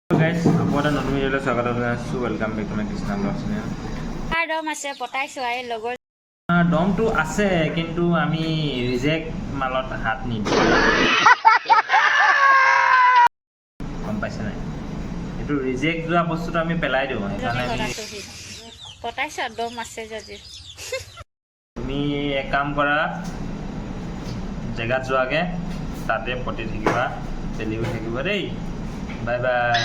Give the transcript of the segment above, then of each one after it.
guys, aku ada nonton video স্বাগত জনাইছো welcome back to my Krishna blog channel দম আছে পটাইছো আই লগৰ দমটো আছে কিন্তু আমি ৰিজেক্ট মালত হাত নিদিওঁ গম পাইছে নাই এইটো ৰিজেক্ট যোৱা বস্তুটো আমি পেলাই দিওঁ সেইকাৰণে পটাইছো দম আছে যদি তুমি এক কাম কৰা জেগাত যোৱাগে তাতে পটি থাকিবা পেলিও থাকিব দেই বাই বাই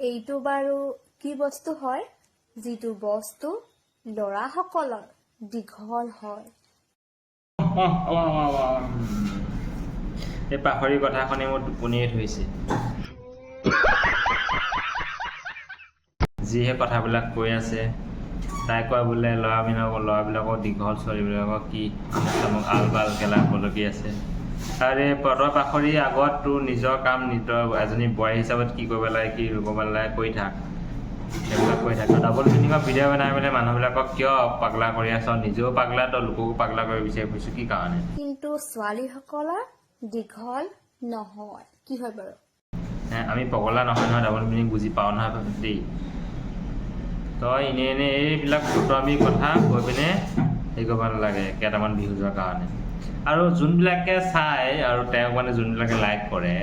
এইটো বাৰু কি বস্তু হয় যিটো বস্তু ল'ৰাসকলৰ দীঘল হয় এই পাহৰি কথাখনি মোৰ টোপনিয়ে ধৰিছে যিহে কথাবিলাক কৈ আছে তাই কয় বোলে ল'ৰাবিলাকক দীঘল ছোৱালীবিলাকক কি মোক আলবাল গেলা পলকি আছে আৰে পদৰ পাখৰি আগত তোৰ নিজৰ কাম নিজৰ এজনী বোৱাৰী হিচাপত কি কৰিব লাগে কি কৰিব লাগে কৈ থাক সেইবিলাক কৈ থাক ডাবল মিনিঙৰ ভিডিঅ' বনাই পেলাই মানুহবিলাকক কিয় পাগলা কৰি আছ নিজেও পাগলা তই লোককো পাগলা কৰি বিচাৰি ফুৰিছোঁ কি কাৰণে কিন্তু ছোৱালীসকলৰ দীঘল নহয় কি হয় বাৰু আমি পগলা নহয় ডাবল মিনিং বুজি পাওঁ নহয় দেই তই এনেই এইবিলাক ফটোৱামি কথা কৈ পিনে হেৰি কৰিব নালাগে কেইটামান বিহু যোৱাৰ কাৰণে আৰু যোনবিলাকে চাই আৰু তেওঁক মানে যোনবিলাকে লাইক কৰে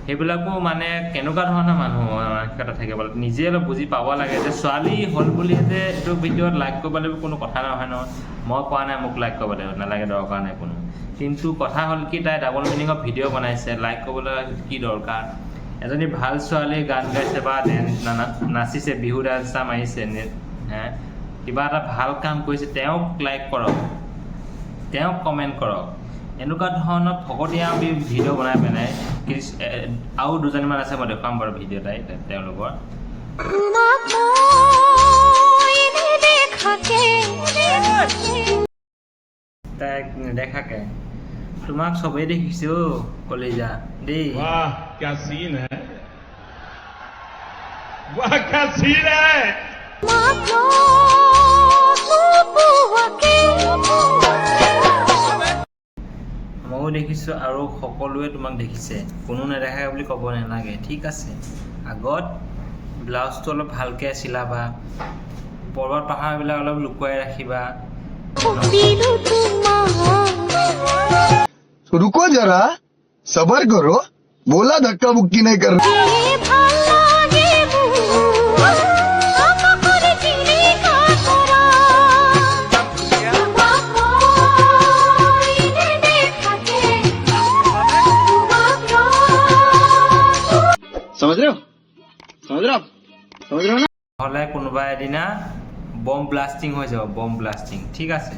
সেইবিলাকো মানে কেনেকুৱা ধৰণৰ মানুহ মানসিকতা থাকিব লাগে নিজে অলপ বুজি পাব লাগে যে ছোৱালী হ'ল বুলি যে এইটো ভিডিঅ'ত লাইক কৰিব লাগিব কোনো কথা নহয় নহয় মই কোৱা নাই মোক লাইক কৰিব লাগিব নালাগে দৰকাৰ নাই কোনো কিন্তু কথা হ'ল কি তাই ডাবল মিনিঙৰ ভিডিঅ' বনাইছে লাইক কৰিবলৈ কি দৰকাৰ এজনী ভাল ছোৱালী গান গাইছে বা নাচিছে বিহু ডান্স মাৰিছে কিবা এটা ভাল কাম কৰিছে তেওঁক লাইক কৰক তেওঁক কমেণ্ট কৰক এনেকুৱা ধৰণৰ ফকতীয়া আমি ভিডিঅ' বনাই পেলাই আৰু দুজনীমান আছে মই দেখুৱাম বাৰু ভিডিঅ' তাই তেওঁলোকৰ তাইক নেদেখাকে তোমাক চবেই দেখিছে অ কলিজা দেই वाह क्या सीन है वाह क्या सीन है ময়ো দেখিছোঁ আৰু সকলোৱে তোমাক দেখিছে কোনো নেদেখা বুলি ক'ব নালাগে ঠিক আছে আগত ব্লাউজটো অলপ ভালকৈ চিলাবা পৰ্বত পাহাৰবিলাক অলপ লুকুৱাই ৰাখিবা रुको जरा सबर करो बोला धक्का मुक्की नहीं कर समझ रहे हो ना নহ'লে কোনোবা এদিনা বম ব্লাষ্টিং হৈ যাব বম ব্লাষ্টিং ঠিক আছে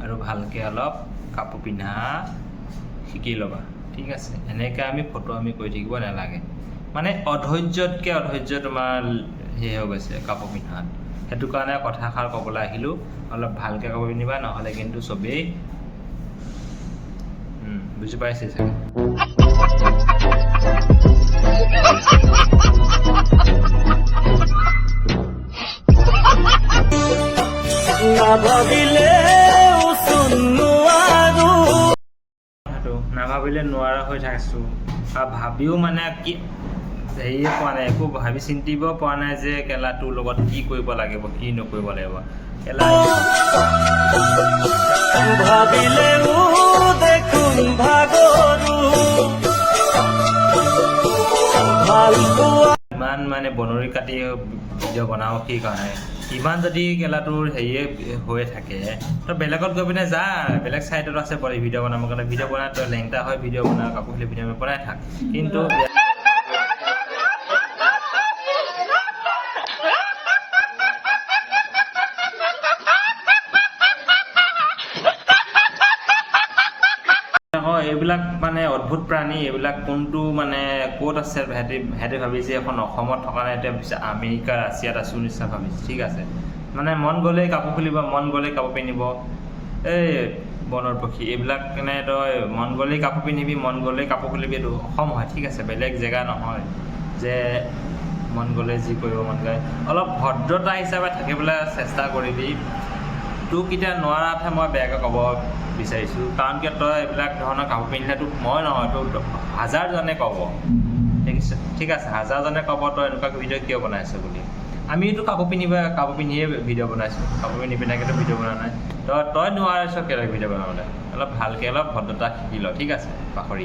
আৰু ভালকৈ অলপ কাপোৰ পিন্ধা শিকি ল'বা ঠিক আছে এনেকৈ আমি ফটো আমি কৰি থাকিব নালাগে মানে অধৈৰ্যতকৈ অধৈৰ্য তোমাৰ হেৰি হৈ গৈছে কাপোৰ পিন্ধাত সেইটো কাৰণে কথাষাৰ ক'বলৈ আহিলোঁ অলপ ভালকৈ কাপোৰ পিন্ধিবা নহ'লে কিন্তু চবেই বুজি পাইছে চাগে নাভাবিলে নোৱাৰা হৈ থাকছো আৰু ভাবিও মানে কি হেৰিয়ে পোৱা নাই একো ভাবি চিন্তিব পৰা নাই যে কেলা তোৰ লগত কি কৰিব লাগিব কি নকৰিব লাগিব কেলা ইমান মানে বনৰী কাটি ভিডিঅ' বনাওঁ কি কাৰণে ইমান যদি কেলা তোৰ হেৰিয়ে হৈ থাকে তই বেলেগত গৈ পিনে যা বেলেগ চাইডত আছে বলে ভিডিঅ' বনাবৰ কাৰণে ভিডিঅ' বনাই তই লেংটা হয় ভিডিঅ' বনা কাপোৰ খুলি ভিডিঅ' বনাই থাক কিন্তু এইবিলাক মানে অদ্ভুত প্ৰাণী এইবিলাক কোনটো মানে ক'ত আছে সিহঁতে ভাবিছে এখন অসমত থকা নাই এতিয়া ভাবিছে আমেৰিকা ৰাছিয়াত আছোঁ নিচিনা ভাবিছে ঠিক আছে মানে মন গ'লেই কাপোৰ খুলিব মন গ'লেই কাপোৰ পিন্ধিব এই বনৰ পক্ষী এইবিলাক মানে তই মন গ'লেই কাপোৰ পিন্ধিবি মন গ'লেই কাপোৰ খুলিবি এইটো অসম হয় ঠিক আছে বেলেগ জেগা নহয় যে মন গ'লে যি কৰিব মন যায় অলপ ভদ্ৰতা হিচাপে থাকিবলৈ চেষ্টা কৰিবি তোক এতিয়া নোৱাৰাতহে মই বেয়াকৈ ক'ব বিচাৰিছোঁ কাৰণ কিয় তই এইবিলাক ধৰণৰ কাপোৰ পিন্ধিলে তোক মই নহয় তোক হাজাৰজনে ক'ব ঠিক আছে হাজাৰজনে ক'ব তই এনেকুৱা ভিডিঅ' কিয় বনাইছ বুলি আমিতো কাপোৰ পিন্ধিয়ে ভিডিঅ' বনাইছোঁ কাপোৰ পিন্ধি পিন্ধাকেতো ভিডিঅ' বনোৱা নাই তই নোৱাৰিছ কেলৈ ভিডিঅ' বনাবলৈ অলপ ভালকৈ অলপ ভদ্ৰতা শিকি ল ঠিক আছে পাহৰি